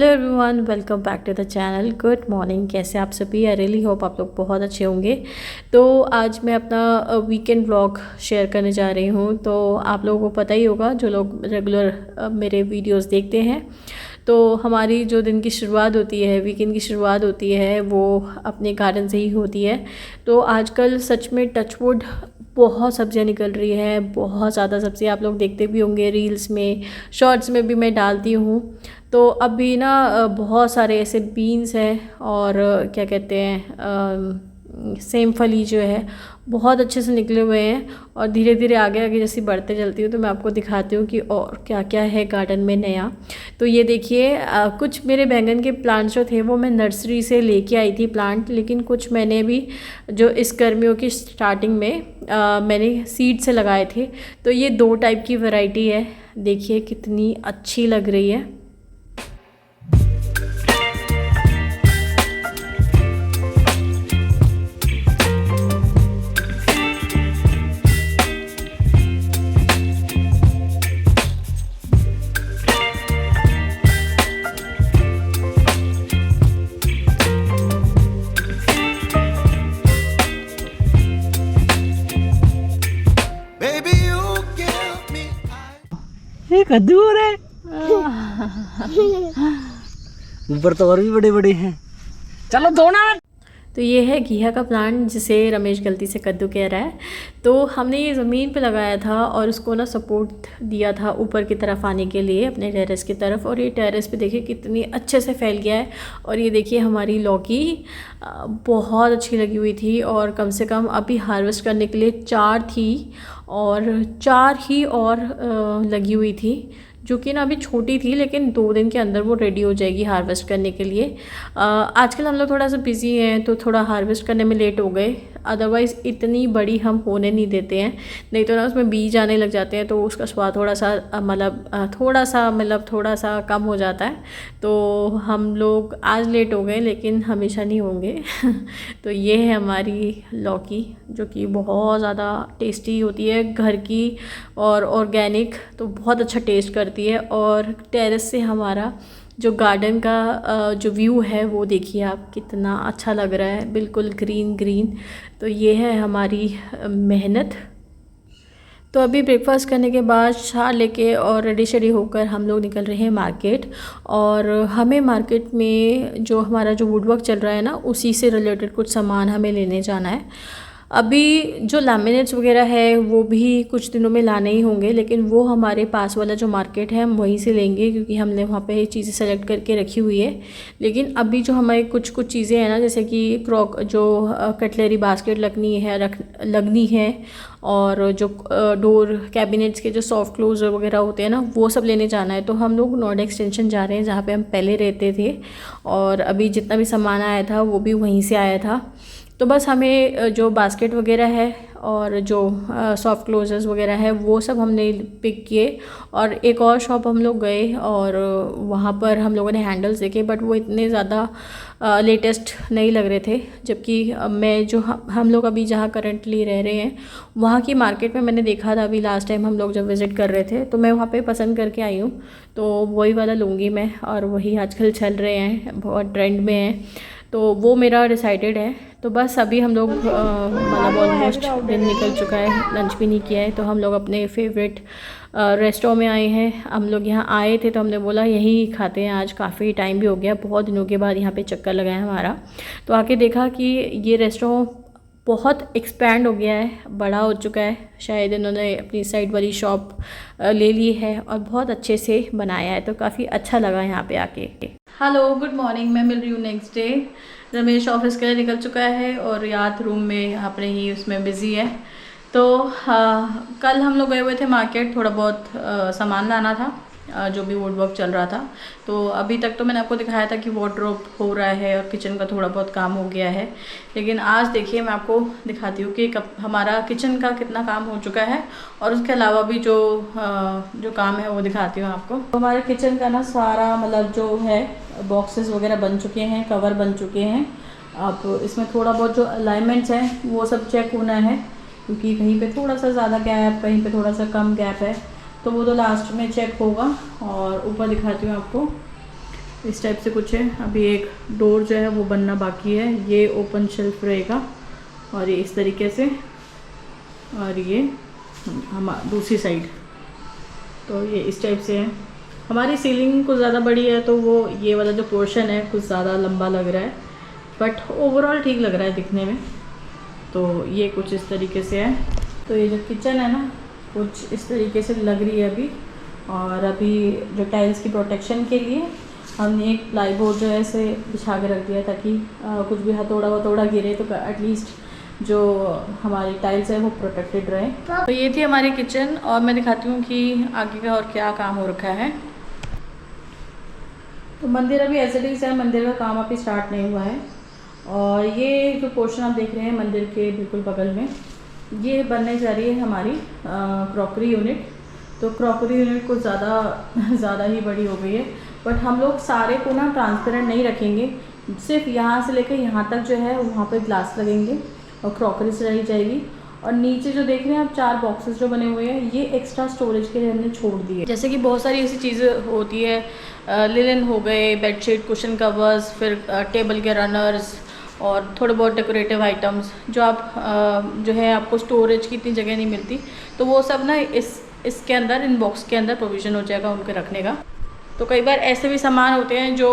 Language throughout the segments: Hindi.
Hello everyone, welcome back to the channel. Good morning. कैसे आप सभी? आई रियली होप आप लोग बहुत अच्छे होंगे। तो आज मैं अपना वीकेंड व्लॉग शेयर करने जा रही हूँ। तो आप लोगों को पता ही होगा, जो लोग रेगुलर मेरे वीडियोस देखते हैं, तो हमारी जो दिन की शुरुआत होती है, वीकेंड की शुरुआत होती है, वो अपने गार्डन से ही होती है। तो आजकल सच में टचवुड बहुत सब्जियां निकल रही है, बहुत ज़्यादा सब्जियां आप लोग देखते भी होंगे, रील्स में, शॉर्ट्स में भी मैं डालती हूँ। तो अभी ना बहुत सारे ऐसे बीन्स हैं और क्या कहते हैं, सेम फली जो है बहुत अच्छे से निकले हुए हैं। और धीरे धीरे आगे आगे जैसे बढ़ते चलती हूँ तो मैं आपको दिखाती हूँ कि और क्या क्या है गार्डन में नया। तो ये देखिए, कुछ मेरे बैंगन के प्लांट्स जो थे वो मैं नर्सरी से लेके आई थी प्लांट, लेकिन कुछ मैंने भी जो इस गर्मियों की स्टार्टिंग में मैंने सीड से लगाए थे। तो ये 2 टाइप की वैरायटी है। देखिए कितनी अच्छी लग रही है। कद्दू हो रहा है। ऊपर तो और भी बड़े बड़े हैं। चलो दो ना। तो ये है घिया का प्लांट, जिसे रमेश गलती से कद्दू कह रहा है। तो हमने ये ज़मीन पे लगाया था और उसको ना सपोर्ट दिया था ऊपर की तरफ आने के लिए, अपने टेरेस की तरफ। और ये टेरेस पे देखिए कितनी अच्छे से फैल गया है। और ये देखिए हमारी लौकी बहुत अच्छी लगी हुई थी, और कम से कम अभी हार्वेस्ट करने के लिए 4 थी, और 4 ही और लगी हुई थी, जो कि ना अभी छोटी थी, लेकिन 2 दिन के अंदर वो रेडी हो जाएगी हार्वेस्ट करने के लिए। आजकल हम लोग थोड़ा सा बिज़ी हैं तो थोड़ा हार्वेस्ट करने में लेट हो गए, अदरवाइज़ इतनी बड़ी हम होने नहीं देते हैं। नहीं तो ना उसमें बीज आने लग जाते हैं तो उसका स्वाद थोड़ा सा कम हो जाता है। तो हम लोग आज लेट हो गए, लेकिन हमेशा नहीं होंगे। तो ये है हमारी लौकी, जो कि बहुत ज़्यादा टेस्टी होती है, घर की और ऑर्गेनिक, तो बहुत अच्छा टेस्ट करती है। और टेरेस से हमारा जो गार्डन का जो व्यू है वो देखिए आप, कितना अच्छा लग रहा है, बिल्कुल ग्रीन ग्रीन। तो ये है हमारी मेहनत। तो अभी ब्रेकफास्ट करने के बाद चाय लेके और रेडी शेडी होकर हम लोग निकल रहे हैं मार्केट। और हमें मार्केट में जो हमारा जो वुडवर्क चल रहा है ना, उसी से रिलेटेड कुछ सामान हमें लेने जाना है। अभी जो लैमिनेट्स वगैरह है वो भी कुछ दिनों में लाने ही होंगे, लेकिन वो हमारे पास वाला जो मार्केट है हम वहीं से लेंगे, क्योंकि हमने वहाँ पे चीज़ें सेलेक्ट करके रखी हुई है। लेकिन अभी जो हमारे कुछ चीज़ें हैं ना, जैसे कि कटलरी बास्केट लगनी है, और जो डोर कैबिनेट्स के जो सॉफ्ट क्लोजर वगैरह होते हैं ना, वो सब लेने जाना है। तो हम लोग नॉर्ड एक्सटेंशन जा रहे हैं, जहाँ पे हम पहले रहते थे, और अभी जितना भी सामान आया था वो भी वहीं से आया था। तो बस हमें जो बास्केट वगैरह है और जो सॉफ्ट क्लोजर्स वगैरह है वो सब हमने पिक किए। और एक और शॉप हम लोग गए और वहाँ पर हम लोगों ने हैंडल्स देखे, बट वो इतने ज़्यादा लेटेस्ट नहीं लग रहे थे। जबकि मैं जो हम लोग अभी जहाँ करंटली रह रहे हैं, वहाँ की मार्केट में मैंने देखा था अभी लास्ट टाइम हम लोग जब विज़िट कर रहे थे, तो मैं वहाँ पे पसंद करके आई हूँ। तो वही वाला लूँगी मैं, और वही आजकल चल रहे हैं, बहुत ट्रेंड में है, तो वो मेरा डिसाइडेड है। तो बस अभी हम लोग मतलब ऑलमोस्ट दिन निकल चुका है, लंच भी नहीं किया है, तो हम लोग अपने फेवरेट रेस्टोरेंट में आए हैं। हम लोग यहाँ आए थे तो हमने बोला यहीं खाते हैं आज, काफ़ी टाइम भी हो गया, बहुत दिनों के बाद यहाँ पे चक्कर लगाया हमारा। तो आके देखा कि ये रेस्टोरेंट बहुत एक्सपैंड हो गया है, बड़ा हो चुका है, शायद इन्होंने अपनी साइड वाली शॉप ले ली है और बहुत अच्छे से बनाया है। तो काफ़ी अच्छा लगा यहाँ पे आके। Hello, good morning. मैं मिल रही हूँ नेक्स्ट डे। रमेश ऑफिस के लिए निकल चुका है और याद रूम में अपने ही उसमें बिज़ी है। तो कल हम लोग गए हुए थे मार्केट, थोड़ा बहुत सामान लाना था, जो भी वुडवर्क चल रहा था। तो अभी तक तो मैंने आपको दिखाया था कि वार्डरोब हो रहा है और किचन का थोड़ा बहुत काम हो गया है। लेकिन आज देखिए मैं आपको दिखाती हूँ कि हमारा किचन का कितना काम हो चुका है, और उसके अलावा भी जो काम है वो दिखाती हूँ आपको। तो हमारे किचन का ना सारा मतलब जो है बॉक्सेस वगैरह बन चुके हैं, कवर बन चुके हैं। अब इसमें थोड़ा बहुत जो अलाइनमेंट्स हैं वो सब चेक होना है, क्योंकि कहीं पे थोड़ा सा ज़्यादा गैप, कहीं पे थोड़ा सा कम गैप है, तो वो तो लास्ट में चेक होगा। और ऊपर दिखाती हूँ आपको, इस टाइप से कुछ है। अभी एक डोर जो है वो बनना बाकी है, ये ओपन शेल्फ रहेगा और ये इस तरीके से, और ये हम दूसरी साइड, तो ये इस टाइप से है। हमारी सीलिंग कुछ ज़्यादा बड़ी है तो वो ये वाला जो पोर्शन है कुछ ज़्यादा लंबा लग रहा है, बट ओवरऑल ठीक लग रहा है दिखने में। तो ये कुछ इस तरीके से है। तो ये जो किचन है ना कुछ इस तरीके से लग रही है अभी। और अभी जो टाइल्स की प्रोटेक्शन के लिए हमने एक प्लाईबोर्ड जो है ऐसे बिछा के रख दिया ताकि कुछ भी हथौड़ा वथौड़ा गिरे तो एटलीस्ट जो हमारी टाइल्स है वो प्रोटेक्टेड रहे। तो ये थी हमारी किचन, और मैं दिखाती हूँ कि आगे का और क्या काम हो रखा है। तो मंदिर अभी एज इट इज़ है, मंदिर का काम अभी स्टार्ट नहीं हुआ है। और ये जो पोर्शन आप देख रहे हैं मंदिर के बिल्कुल बगल में, ये बनने जा रही है हमारी क्रॉकरी यूनिट। तो क्रॉकरी यूनिट कुछ ज़्यादा ही बड़ी हो गई है, बट हम लोग सारे को ना ट्रांसपेरेंट नहीं रखेंगे, सिर्फ यहाँ से लेकर यहाँ तक जो है वहाँ पे ग्लास लगेंगे और क्रॉकरी से रही जाएगी। और नीचे जो देख रहे हैं आप 4 बॉक्सेस जो बने हुए हैं, ये एक्स्ट्रा स्टोरेज के लिए हमने छोड़ दिए। जैसे कि बहुत सारी ऐसी चीज़ें होती है, लिनन हो गए, बेडशीट, कुशन कवर्स, फिर टेबल के रनर्स और थोड़े बहुत डेकोरेटिव आइटम्स जो आप जो है आपको स्टोरेज की इतनी जगह नहीं मिलती, तो वो सब ना इसके अंदर, इन बॉक्स के अंदर प्रोविज़न हो जाएगा उनके रखने का। तो कई बार ऐसे भी सामान होते हैं जो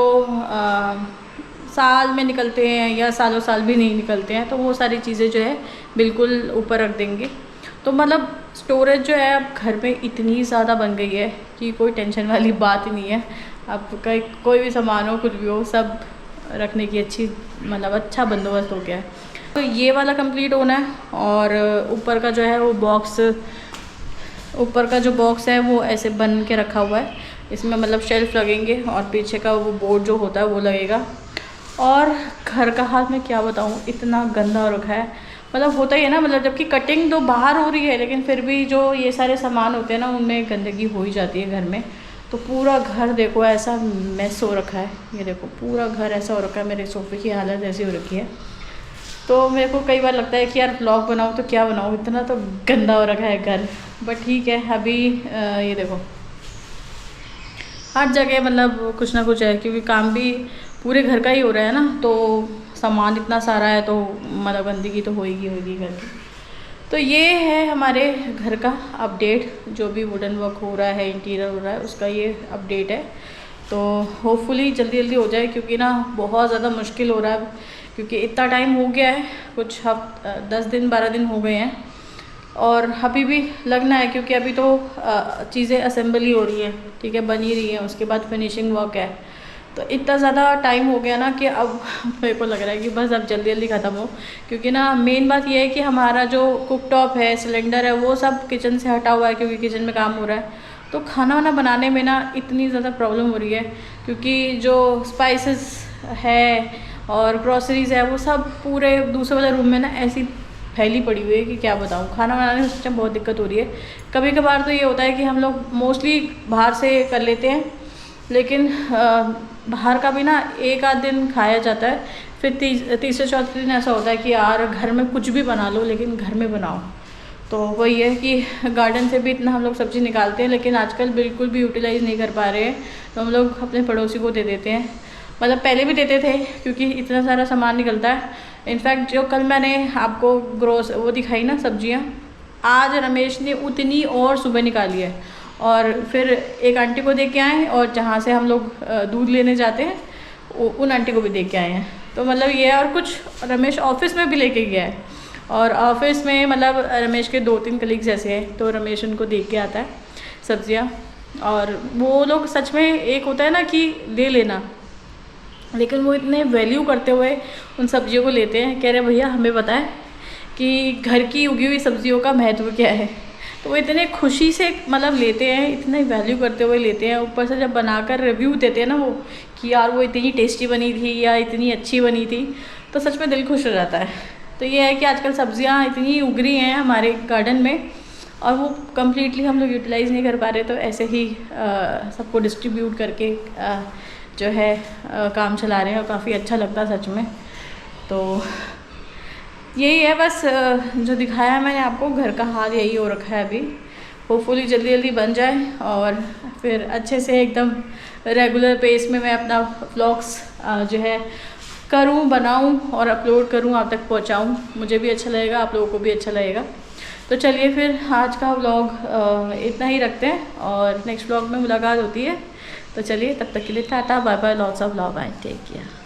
साल में निकलते हैं या सालों साल भी नहीं निकलते हैं, तो वो सारी चीज़ें जो है बिल्कुल ऊपर रख देंगे। तो मतलब स्टोरेज जो है अब घर में इतनी ज़्यादा बन गई है कि कोई टेंशन वाली बात ही नहीं है। अब कोई भी सामान हो, कुछ भी हो, सब रखने की अच्छा बंदोबस्त हो गया है। तो ये वाला कंप्लीट होना है, और ऊपर का जो है वो ऊपर का जो बॉक्स है वो ऐसे बन के रखा हुआ है। इसमें मतलब शेल्फ लगेंगे और पीछे का वो बोर्ड जो होता है वो लगेगा। और घर का हाल मैं क्या बताऊँ, इतना गंदा हो रखा है। मतलब होता ही है ना, मतलब जबकि कटिंग तो बाहर हो रही है, लेकिन फिर भी जो ये सारे सामान होते हैं ना उनमें गंदगी हो ही जाती है घर में। तो पूरा घर देखो ऐसा मैस हो रखा है। ये देखो पूरा घर ऐसा हो रखा है, मेरे सोफ़े की हालत ऐसी हो रखी है। तो मेरे को कई बार लगता है कि यार ब्लॉग बनाऊँ तो क्या बनाऊँ, इतना तो गंदा हो रखा है घर। बट ठीक है, अभी ये देखो हर जगह मतलब कुछ ना कुछ है, क्योंकि काम भी पूरे घर का ही हो रहा है ना, तो सामान इतना सारा है तो मतलब गंदगी तो होएगी घर की। तो ये है हमारे घर का अपडेट, जो भी वुडन वर्क हो रहा है, इंटीरियर हो रहा है, उसका ये अपडेट है। तो होपफुली जल्दी जल्दी हो जाए, क्योंकि ना बहुत ज़्यादा मुश्किल हो रहा है, क्योंकि इतना टाइम हो गया है, कुछ 10 दिन 12 दिन हो गए हैं, और अभी भी लगना है, क्योंकि अभी तो चीज़ें असेंबली हो रही हैं, ठीक है, बन ही रही हैं, उसके बाद फिनिशिंग वर्क है। तो इतना ज़्यादा टाइम हो गया ना कि अब मेरे को लग रहा है कि बस अब जल्दी जल्दी ख़त्म हो, क्योंकि ना मेन बात यह है कि हमारा जो कुक टॉप है, सिलेंडर है, वो सब किचन से हटा हुआ है, क्योंकि किचन में काम हो रहा है। तो खाना वाना बनाने में ना इतनी ज़्यादा प्रॉब्लम हो रही है, क्योंकि जो स्पाइसेस है और ग्रॉसरीज है वो सब पूरे दूसरे वाले रूम में ना ऐसी फैली पड़ी हुई है कि क्या बताऊँ। खाना बनाने में सच में बहुत दिक्कत हो रही है। कभी कभार तो ये होता है कि हम लोग मोस्टली बाहर से कर लेते हैं, लेकिन बाहर का भी ना एक आध दिन खाया जाता है, फिर तीसरे चौथे दिन ऐसा होता है कि यार घर में कुछ भी बना लो, लेकिन घर में बनाओ। तो वही है कि गार्डन से भी इतना हम लोग सब्ज़ी निकालते हैं, लेकिन आजकल बिल्कुल भी यूटिलाइज़ नहीं कर पा रहे हैं, तो हम लोग अपने पड़ोसी को दे देते हैं। मतलब पहले भी देते थे, क्योंकि इतना सारा सामान निकलता है। इनफैक्ट जो कल मैंने आपको वो दिखाई ना सब्जियाँ, आज रमेश ने उतनी और सुबह निकाली है, और फिर एक आंटी को दे के आए, और जहाँ से हम लोग दूध लेने जाते हैं उन आंटी को भी दे के आए हैं। तो मतलब ये है, और कुछ रमेश ऑफिस में भी लेके गया है, और ऑफिस में मतलब रमेश के 2-3 कलीग्स ऐसे हैं, तो रमेश उनको दे के आता है सब्जियाँ। और वो लोग सच में, एक होता है ना कि ले लेना, लेकिन वो इतने वैल्यू करते हुए उन सब्जियों को लेते हैं। कह रहे भैया हमें पता है कि घर की उगी हुई सब्जियों का महत्व क्या है, तो वो इतने खुशी से मतलब लेते हैं, इतने वैल्यू करते हुए लेते हैं। ऊपर से जब बनाकर रिव्यू देते हैं ना वो, कि यार वो इतनी टेस्टी बनी थी या इतनी अच्छी बनी थी, तो सच में दिल खुश हो जाता है। तो ये है कि आजकल सब्जियां इतनी उग रही हैं हमारे गार्डन में, और वो कम्प्लीटली हम लोग यूटिलाइज़ नहीं कर पा रहे, तो ऐसे ही सबको डिस्ट्रीब्यूट करके जो है काम चला रहे हैं, और काफ़ी अच्छा लगता है सच में। तो यही है बस, जो दिखाया है मैंने आपको, घर का हाल यही हो रखा है अभी। होपफुली जल्दी जल्दी बन जाए और फिर अच्छे से एकदम रेगुलर पेस में मैं अपना व्लॉग्स जो है करूं, बनाऊं और अपलोड करूं, आप तक पहुंचाऊं। मुझे भी अच्छा लगेगा, आप लोगों को भी अच्छा लगेगा। तो चलिए फिर आज का व्लॉग इतना ही रखते हैं और नेक्स्ट व्लॉग में मुलाकात होती है। तो चलिए तब तक के लिए tata bye bye, lots of love and take care.